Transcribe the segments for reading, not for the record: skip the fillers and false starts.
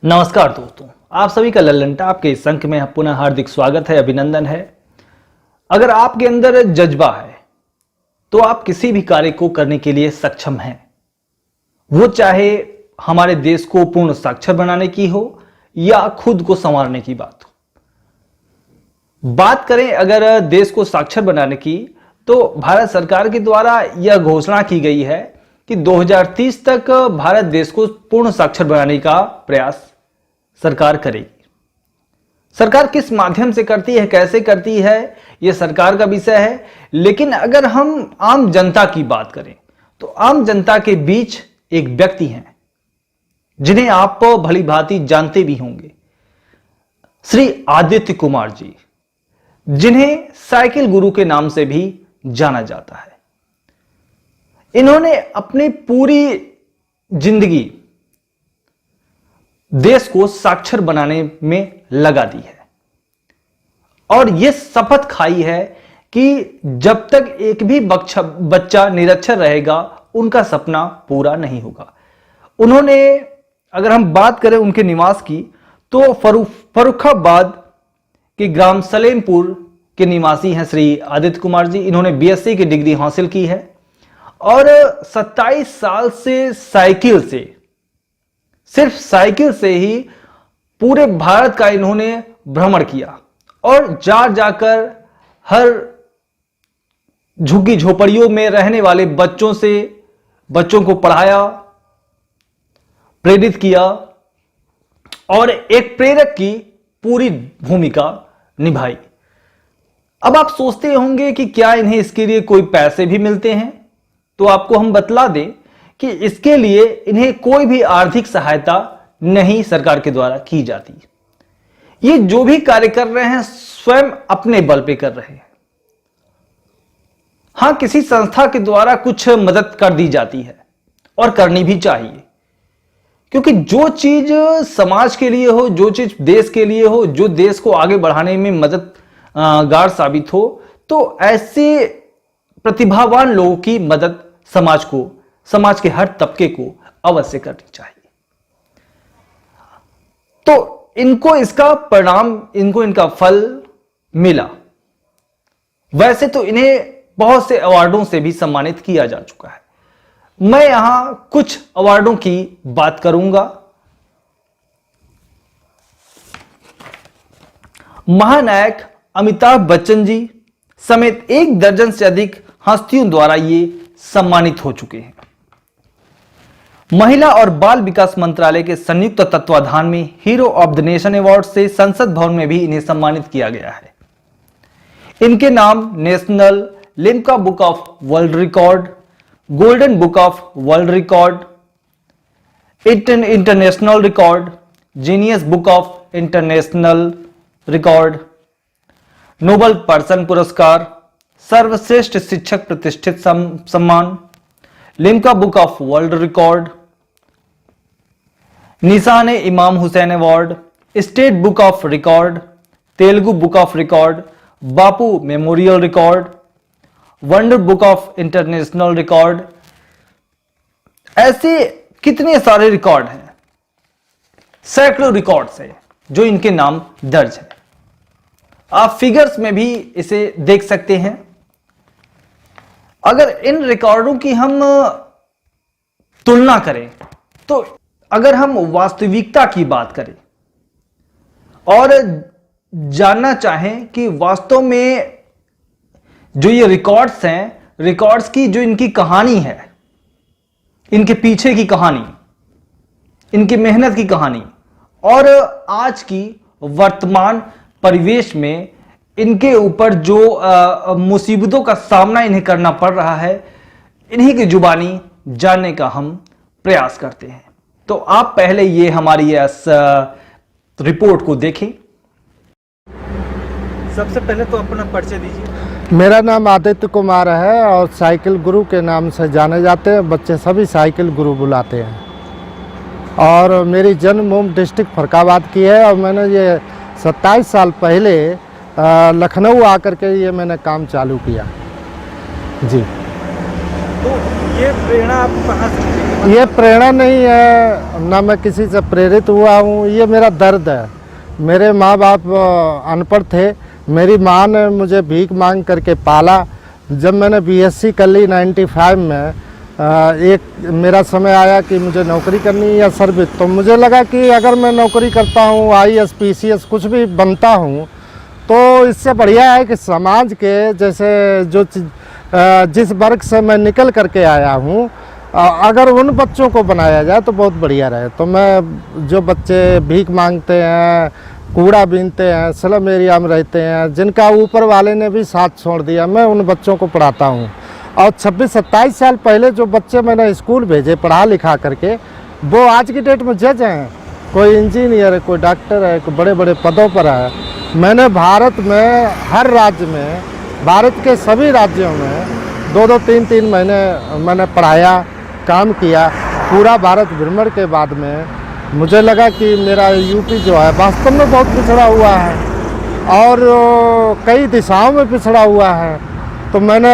नमस्कार दोस्तों, आप सभी का लल्लनटा आपके इस अंक में पुनः हार्दिक स्वागत है, अभिनंदन है। अगर आपके अंदर जज्बा है तो आप किसी भी कार्य को करने के लिए सक्षम हैं। वो चाहे हमारे देश को पूर्ण साक्षर बनाने की हो या खुद को संवारने की बात हो। बात करें अगर देश को साक्षर बनाने की, तो भारत सरकार के द्वारा यह घोषणा की गई है कि 2030 तक भारत देश को पूर्ण साक्षर बनाने का प्रयास सरकार करेगी। सरकार किस माध्यम से करती है, कैसे करती है, यह सरकार का विषय है। लेकिन अगर हम आम जनता की बात करें तो आम जनता के बीच एक व्यक्ति हैं जिन्हें आप भली भांति जानते भी होंगे, श्री आदित्य कुमार जी, जिन्हें साइकिल गुरु के नाम से भी जाना जाता है। इन्होंने अपनी पूरी जिंदगी देश को साक्षर बनाने में लगा दी है और यह शपथ खाई है कि जब तक एक भी बच्चा निरक्षर रहेगा उनका सपना पूरा नहीं होगा। उन्होंने, अगर हम बात करें उनके निवास की, तो फर्रुखाबाद के ग्राम सलेमपुर के निवासी हैं श्री आदित्य कुमार जी। इन्होंने बीएससी की डिग्री हासिल की है और 27 साल से सिर्फ साइकिल से ही पूरे भारत का इन्होंने भ्रमण किया और जाकर हर झुग्गी झोपड़ियों में रहने वाले बच्चों को पढ़ाया, प्रेरित किया और एक प्रेरक की पूरी भूमिका निभाई। अब आप सोचते होंगे कि क्या इन्हें इसके लिए कोई पैसे भी मिलते हैं, तो आपको हम बतला दें कि इसके लिए इन्हें कोई भी आर्थिक सहायता नहीं सरकार के द्वारा की जाती। ये जो भी कार्य कर रहे हैं स्वयं अपने बल पे कर रहे हैं। हां, किसी संस्था के द्वारा कुछ मदद कर दी जाती है और करनी भी चाहिए, क्योंकि जो चीज समाज के लिए हो, जो चीज देश के लिए हो, जो देश को आगे बढ़ाने में मददगार साबित हो, तो ऐसे प्रतिभावान लोगों की मदद समाज के हर तबके को अवश्य करनी चाहिए। तो इनको इसका परिणाम, इनको इनका फल मिला। वैसे तो इन्हें बहुत से अवार्डों से भी सम्मानित किया जा चुका है। मैं यहां कुछ अवार्डों की बात करूंगा। महानायक अमिताभ बच्चन जी समेत 1 दर्जन से अधिक हस्तियों द्वारा ये सम्मानित हो चुके हैं। महिला और बाल विकास मंत्रालय के संयुक्त तत्वाधान में hero of the nation award से संसद भवन में भी इन्हें सम्मानित किया गया है। इनके नाम national Limca book of world record, golden book of world record, international record, genius book of international record, Nobel person पुरस्कार, सर्वश्रेष्ठ शिक्षक प्रतिष्ठित सम्मान, Limca book of world record, निशान इमाम Hussain award, state book of record, Telugu book of record, Bapu memorial record, wonder book of international record. ऐसे कितने सारे रिकॉर्ड हैं, सैकड़ों रिकॉर्ड्स हैं जो इनके नाम दर्ज है। आप फिगर्स में भी इसे देख सकते हैं। अगर इन रिकॉर्डों की हम तुलना करें, तो अगर हम वास्तविकता की बात करें और जानना चाहें कि वास्तव में जो ये रिकॉर्ड्स हैं, रिकॉर्ड्स की जो इनकी कहानी है, इनके पीछे की कहानी, इनकी मेहनत की कहानी और आज की वर्तमान परिवेश में इनके ऊपर जो मुसीबतों का सामना इन्हें करना पड़ रहा है, इन्हीं की जुबानी जानने का हम प्रयास करते हैं। तो आप पहले ये हमारी इस रिपोर्ट को देखें। सबसे पहले तो अपना परिचय दीजिए। मेरा नाम आदित्य कुमार है और साइकिल गुरु के नाम से जाने जाते हैं। बच्चे सभी साइकिल गुरु बुलाते हैं और मेरी जन्मभूमि डिस्ट्रिक्ट फर्रुखाबाद की है और मैंने ये 27 साल पहले लखनऊ आकर के ये मैंने काम चालू किया जी। तो ये प्रेरणा आपको कहाँ से मिली? ये प्रेरणा नहीं है, ना मैं किसी से प्रेरित हुआ हूँ, ये मेरा दर्द है। मेरे माँ बाप अनपढ़ थे, मेरी माँ ने मुझे भीख मांग करके पाला। जब मैंने बीएससी कर ली 95 में, एक मेरा समय आया कि मुझे नौकरी करनी है या सर्विस, तो मुझे लगा कि अगर मैं नौकरी करता हूँ, आईएएस पीसीएस कुछ भी बनता हूँ, तो इससे बढ़िया है कि समाज के जैसे जिस वर्ग से मैं निकल करके आया हूँ, अगर उन बच्चों को बनाया जाए तो बहुत बढ़िया रहे। तो मैं जो बच्चे भीख मांगते हैं, कूड़ा बीनते हैं, स्लम एरिया में रहते हैं, जिनका ऊपर वाले ने भी साथ छोड़ दिया, मैं उन बच्चों को पढ़ाता हूँ। और 26-27 साल पहले जो बच्चे मैंने स्कूल भेजे पढ़ा लिखा करके, वो आज की डेट में जज हैं, कोई इंजीनियर है, कोई डॉक्टर है, कोई बड़े बड़े पदों पर है। मैंने भारत में हर राज्य में, भारत के सभी राज्यों में 2-2, 3-3 महीने मैंने पढ़ाया, काम किया। पूरा भारत भ्रमण के बाद में मुझे लगा कि मेरा यूपी जो है वास्तव में बहुत पिछड़ा हुआ है और कई दिशाओं में पिछड़ा हुआ है। तो मैंने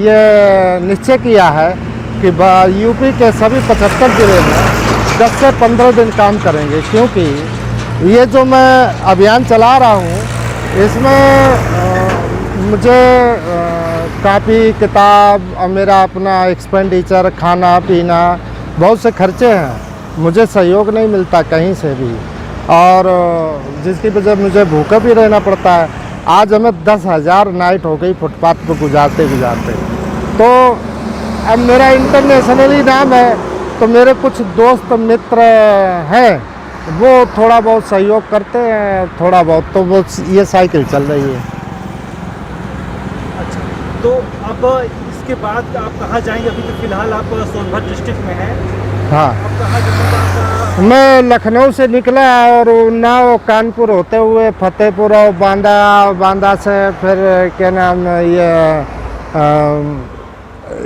ये निश्चय किया है कि यूपी के सभी 75 ज़िले में 10 से 15 दिन काम करेंगे, क्योंकि ये जो मैं अभियान चला रहा हूँ, इसमें मुझे कापी किताब और मेरा अपना एक्सपेंडिचर, खाना पीना, बहुत से खर्चे हैं। मुझे सहयोग नहीं मिलता कहीं से भी, और जिसकी वजह मुझे भूखा भी रहना पड़ता है। आज हमें 10,000 नाइट हो गई फुटपाथ पर गुजारते गुजारते। तो अब मेरा इंटरनेशनली नाम है, तो मेरे कुछ दोस्त मित्र हैं, वो थोड़ा बहुत सहयोग करते हैं, थोड़ा बहुत, तो वो ये साइकिल चल रही है। अच्छा, तो अब इसके बाद आप कहाँ जाएंगे? अभी तो फिलहाल आप सोनभद्र डिस्ट्रिक्ट में हैं। हाँ, अब कहाँ जाएंगे? मैं लखनऊ से निकला और उन्नाव कानपुर होते हुए फतेहपुर और बांदा से फिर क्या नाम ये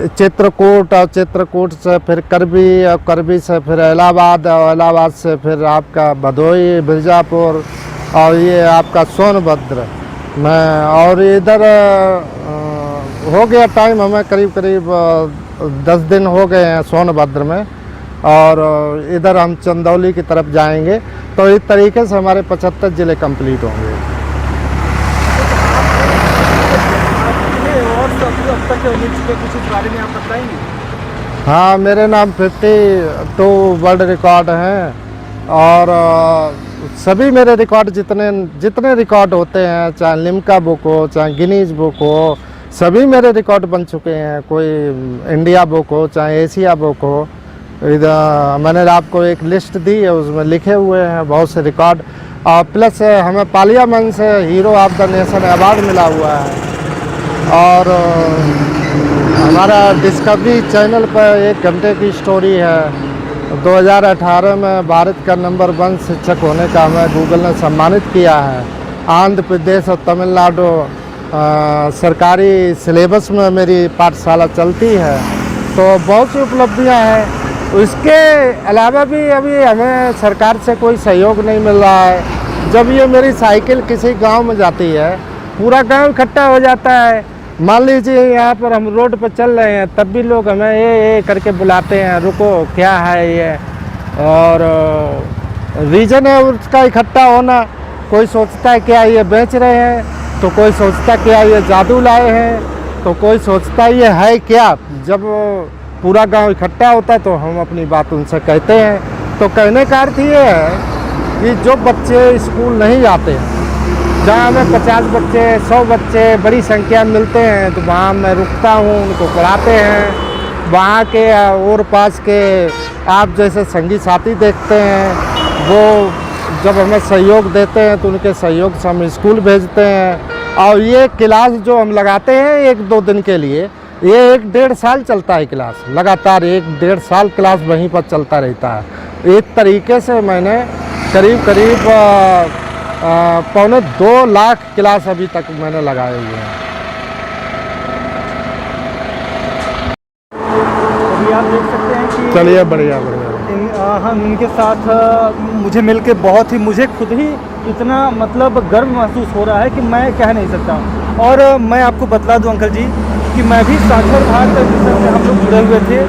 चित्रकूट, और चित्रकूट से फिर करबी, और करबी से फिर इलाहाबाद, और इलाहाबाद से फिर आपका भदोही, मिर्ज़ापुर, और ये आपका सोनभद्र में। और इधर हो गया टाइम, हमें करीब करीब 10 दिन हो गए हैं सोनभद्र में, और इधर हम चंदौली की तरफ जाएंगे। तो इस तरीके से हमारे 75 ज़िले कंप्लीट होंगे। और अब तक मिल चुके कुछ इस बारे में आप बताएंगे? हाँ, मेरे नाम 52 वर्ल्ड रिकॉर्ड हैं, और सभी मेरे रिकॉर्ड जितने रिकॉर्ड होते हैं, चाहे लिम्का बुक हो, चाहे गिनीज बुक हो, सभी मेरे रिकॉर्ड बन चुके हैं। कोई इंडिया बुक हो, चाहे एशिया बुक हो, इधर मैंने आपको एक लिस्ट दी है, उसमें लिखे हुए हैं बहुत से रिकॉर्ड। और प्लस हमें पार्लियामेंट से hero of the nation award मिला हुआ है। और हमारा डिस्कवरी चैनल पर 1 घंटे की स्टोरी है। 2018 में भारत का नंबर 1 शिक्षक होने का हमें गूगल ने सम्मानित किया है। आंध्र प्रदेश और तमिलनाडु सरकारी सिलेबस में मेरी पाठशाला चलती है। तो बहुत सी उपलब्धियां हैं। इसके अलावा भी अभी हमें सरकार से कोई सहयोग नहीं मिल रहा है। जब ये मेरी साइकिल किसी गांव में जाती है, पूरा गांव इकट्ठा हो जाता है। मान लीजिए यहाँ पर हम रोड पर चल रहे हैं, तब भी लोग हमें ये करके बुलाते हैं, रुको क्या है ये, और रीज़न है उसका इकट्ठा होना। कोई सोचता है क्या ये बेच रहे हैं, तो कोई सोचता है क्या ये जादू लाए हैं, तो कोई सोचता है ये है क्या। जब पूरा गांव इकट्ठा होता है तो हम अपनी बात उनसे कहते हैं। तो कहने का अर्थ ये है कि जो बच्चे स्कूल नहीं जाते हैं, जहाँ हमें 50 बच्चे, 100 बच्चे बड़ी संख्या में मिलते हैं, तो वहाँ मैं रुकता हूँ, उनको पढ़ाते हैं। वहाँ के और पास के आप जैसे संगी साथी देखते हैं, वो जब हमें सहयोग देते हैं तो उनके सहयोग से हम स्कूल भेजते हैं। और ये क्लास जो हम लगाते हैं 1-2 दिन के लिए, ये 1-1.5 साल चलता है क्लास, लगातार 1-1.5 साल क्लास वहीं पर चलता रहता है। एक तरीके से मैंने करीब 2.25 लाख क्लास अभी तक मैंने लगाए हुए हैं। अभी आप देख सकते हैं कि चलिए, बढ़िया। हम इनके साथ मुझे मिलके बहुत ही, मुझे खुद ही इतना मतलब गर्व महसूस हो रहा है कि मैं कह नहीं सकता। और मैं आपको बतला दूं अंकल जी कि मैं भी साक्षर भारत मिशन से हम लोग जुड़े हुए थे।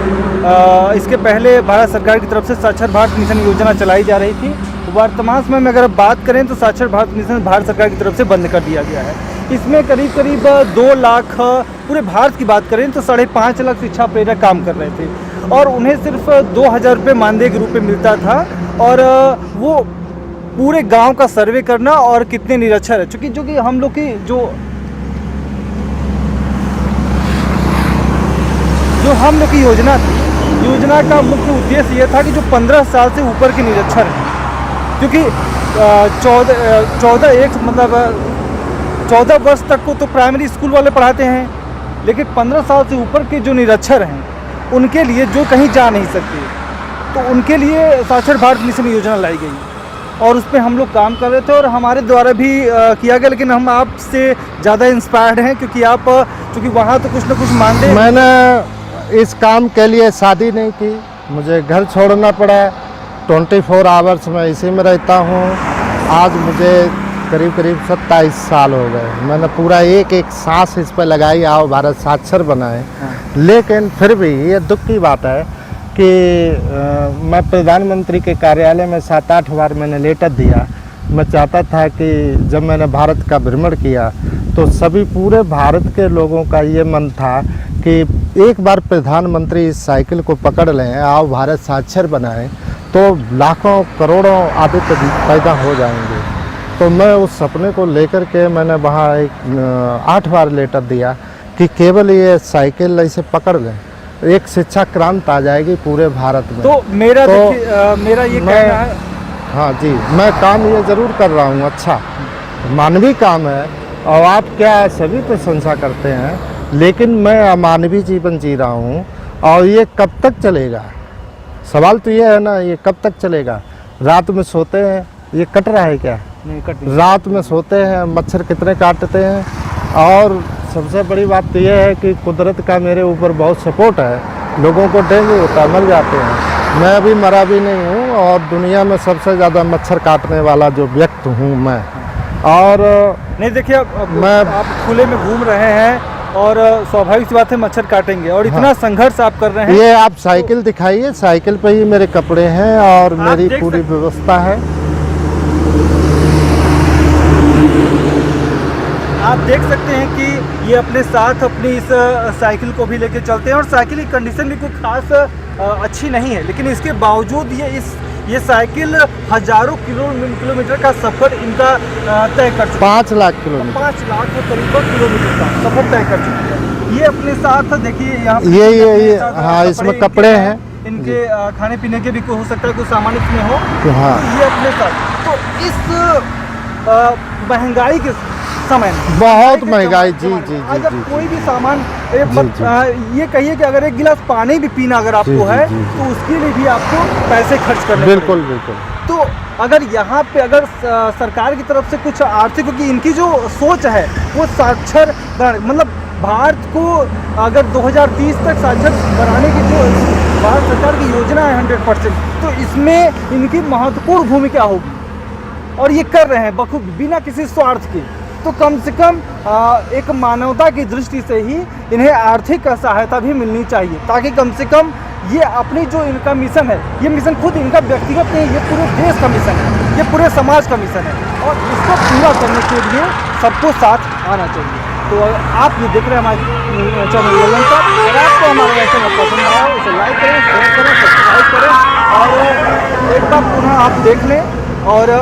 इसके पहले भारत सरकार की तरफ से साक्षर भारत मिशन योजना चलाई जा रही थी। वर्तमान समय में अगर बात करें तो साक्षर भारत मिशन भारत सरकार की तरफ से बंद कर दिया गया है। इसमें करीब करीब 2 लाख, पूरे भारत की बात करें तो 5.5 लाख शिक्षा प्रेरक काम कर रहे थे और उन्हें सिर्फ 2,000 रुपये मानदेय के रूप में मिलता था और वो पूरे गांव का सर्वे करना और कितने निरक्षर है, चूँकि जो कि हम लोग की जो हम लोग की योजना थी, योजना का मुख्य उद्देश्य ये था कि जो 15 साल से ऊपर के निरक्षर हैं, क्योंकि 14 वर्ष तक को तो प्राइमरी स्कूल वाले पढ़ाते हैं, लेकिन 15 साल से ऊपर के जो निरक्षर हैं उनके लिए, जो कहीं जा नहीं सकते, तो उनके लिए साक्षर भारत मिशन योजना लाई गई और उस पर हम लोग काम कर रहे थे और हमारे द्वारा भी किया गया। लेकिन हम आपसे ज़्यादा इंस्पायर्ड हैं क्योंकि आप चूँकि वहाँ तो कुछ ना कुछ मानते। मैंने इस काम के लिए शादी नहीं की, मुझे घर छोड़ना पड़ा। 24 आवर्स मैं इसी में रहता हूँ। आज मुझे करीब 27 साल हो गए। मैंने पूरा एक सांस इस पर लगाई, आओ भारत साक्षर बनाए। लेकिन फिर भी ये दुख की बात है कि मैं प्रधानमंत्री के कार्यालय में 7-8 बार मैंने लेटर दिया। मैं चाहता था कि जब मैंने भारत का भ्रमण किया तो सभी पूरे भारत के लोगों का ये मन था कि एक बार प्रधानमंत्री इस साइकिल को पकड़ लें, आओ भारत साक्षर बनाएं, तो लाखों करोड़ों आदित्य पैदा हो जाएंगे। तो मैं उस सपने को लेकर के मैंने वहाँ 8 बार लेटर दिया कि केवल ये साइकिल ऐसे पकड़ लें, एक शिक्षा क्रांति आ जाएगी पूरे भारत में। तो मेरा ये कहना है, हाँ जी, मैं काम ये ज़रूर कर रहा हूँ, अच्छा मानवीय काम है और आप क्या सभी प्रशंसा करते हैं, लेकिन मैं अमानवीय जीवन जी रहा हूँ और ये कब तक चलेगा? सवाल तो ये है ना, ये कब तक चलेगा? रात में सोते हैं, ये कट रहा है क्या? नहीं कट नहीं। रात में सोते हैं, मच्छर कितने काटते हैं। और सबसे बड़ी बात तो ये है कि कुदरत का मेरे ऊपर बहुत सपोर्ट है। लोगों को डेंगू होता है, मर जाते हैं, मैं अभी मरा भी नहीं हूँ और दुनिया में सबसे ज़्यादा मच्छर काटने वाला जो व्यक्ति हूँ मैं। और नहीं देखिए, आप खुले में घूम रहे हैं और स्वाभाविक सी बात है मच्छर काटेंगे और इतना संघर्ष आप कर रहे हैं। ये आप साइकिल दिखाइए, साइकिल पे ही मेरे कपड़े हैं और मेरी पूरी व्यवस्था है। आप देख सकते हैं कि ये अपने साथ अपनी इस साइकिल को भी लेके चलते हैं और साइकिल की कंडीशन भी कोई खास अच्छी नहीं है, लेकिन इसके बावजूद ये साइकिल हजारों किलोमीटर का सफ़र इनका तय कर चुका है। 5 लाख किलोमीटर, 5 लाख के करीब किलोमीटर का सफ़र तय कर चुका है। ये अपने साथ देखिए यहाँ ये हाँ, इसमें कपड़े हैं, इनके खाने पीने के भी हो सकता है कुछ सामान इसमें हो। हाँ, ये अपने साथ, तो इस महंगाई के समय में, बहुत महंगाई, जी जी अगर जी, कोई भी सामान ये कहिए कि अगर 1 गिलास पानी भी पीना अगर आपको है तो उसके लिए भी आपको पैसे खर्च करने बिल्कुल बिल्कुल। तो अगर यहाँ पे अगर सरकार की तरफ से कुछ आर्थिक, क्योंकि इनकी जो सोच है वो साक्षर, मतलब भारत को अगर 2030 तक साक्षर बनाने की जो भारत सरकार की योजना है 100%, तो इसमें इनकी महत्वपूर्ण भूमिका होगी और ये कर रहे हैं बखूबी बिना किसी स्वार्थ के। तो कम से कम एक मानवता की दृष्टि से ही इन्हें आर्थिक सहायता भी मिलनी चाहिए, ताकि कम से कम ये अपनी जो इनका मिशन है, ये मिशन खुद इनका व्यक्तिगत नहीं, ये पूरे देश का मिशन है, ये पूरे समाज का मिशन है और इसको पूरा करने के लिए सबको साथ आना चाहिए। तो आप ये देख रहे हैं हमारे चैनल ललन का, अगर आपको हमारा चैनल पसंद आया उसे लाइक करें, शेयर करें, सब्सक्राइब करें और एक बार पुनः आप देख लें और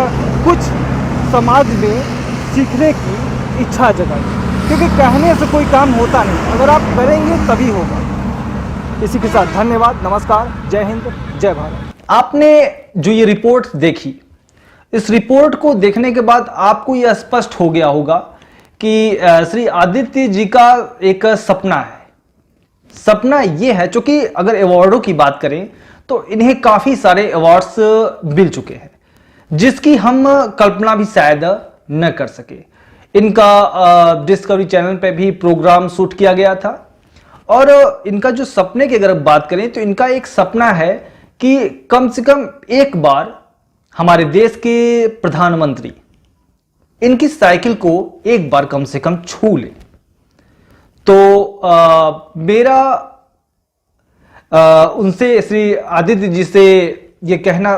कुछ समाज में सीखने की इच्छा जगाई, क्योंकि कहने से कोई काम होता नहीं, अगर आप करेंगे तभी होगा। इसी के साथ धन्यवाद, नमस्कार, जय हिंद, जय भारत। आपने जो ये रिपोर्ट देखी, इस रिपोर्ट को देखने के बाद आपको यह स्पष्ट हो गया होगा कि श्री आदित्य जी का एक सपना है। सपना ये है, चूंकि अगर अवार्डों की बात करें तो इन्हें काफी सारे अवार्ड्स मिल चुके हैं, जिसकी हम कल्पना भी शायद न कर सके। इनका डिस्कवरी चैनल पे भी प्रोग्राम शूट किया गया था और इनका जो सपने की अगर बात करें तो इनका एक सपना है कि कम से कम एक बार हमारे देश के प्रधानमंत्री इनकी साइकिल को एक बार कम से कम छू ले। तो मेरा उनसे, श्री आदित्य जी से ये कहना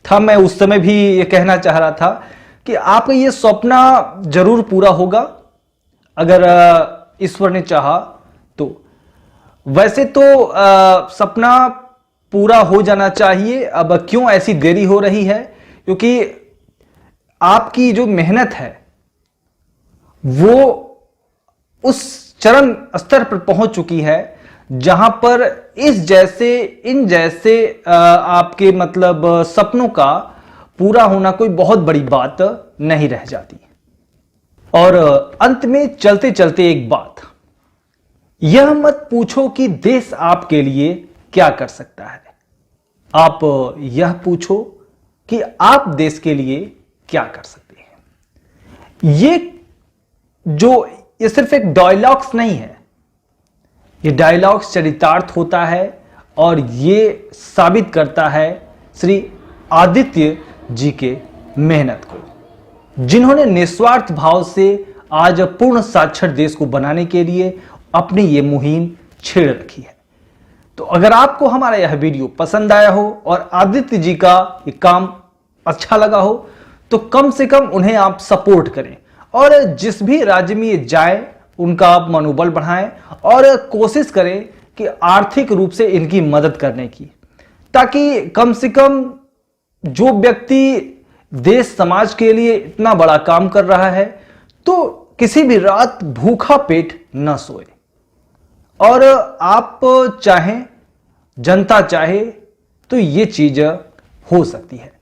था, मैं उस समय भी ये कहना चाह रहा था कि आपका ये सपना जरूर पूरा होगा अगर ईश्वर ने चाहा तो। वैसे तो सपना पूरा हो जाना चाहिए, अब क्यों ऐसी देरी हो रही है? क्योंकि आपकी जो मेहनत है वो उस चरम स्तर पर पहुंच चुकी है जहां पर इन जैसे आपके मतलब सपनों का पूरा होना कोई बहुत बड़ी बात नहीं रह जाती। और अंत में चलते चलते एक बात, यह मत पूछो कि देश आपके लिए क्या कर सकता है, आप यह पूछो कि आप देश के लिए क्या कर सकते हैं। ये सिर्फ एक डायलॉग्स नहीं है, ये डायलॉग्स चरितार्थ होता है और ये साबित करता है श्री आदित्य जी के मेहनत को, जिन्होंने निस्वार्थ भाव से आज पूर्ण साक्षर देश को बनाने के लिए अपनी ये मुहिम छेड़ रखी है। तो अगर आपको हमारा यह वीडियो पसंद आया हो और आदित्य जी का ये काम अच्छा लगा हो तो कम से कम उन्हें आप सपोर्ट करें और जिस भी राज्य में ये जाए उनका आप मनोबल बढ़ाएं और कोशिश करें कि आर्थिक रूप से इनकी मदद करने की, ताकि कम से कम जो व्यक्ति देश समाज के लिए इतना बड़ा काम कर रहा है तो किसी भी रात भूखा पेट न सोए। और आप चाहें, जनता चाहे तो ये चीज हो सकती है।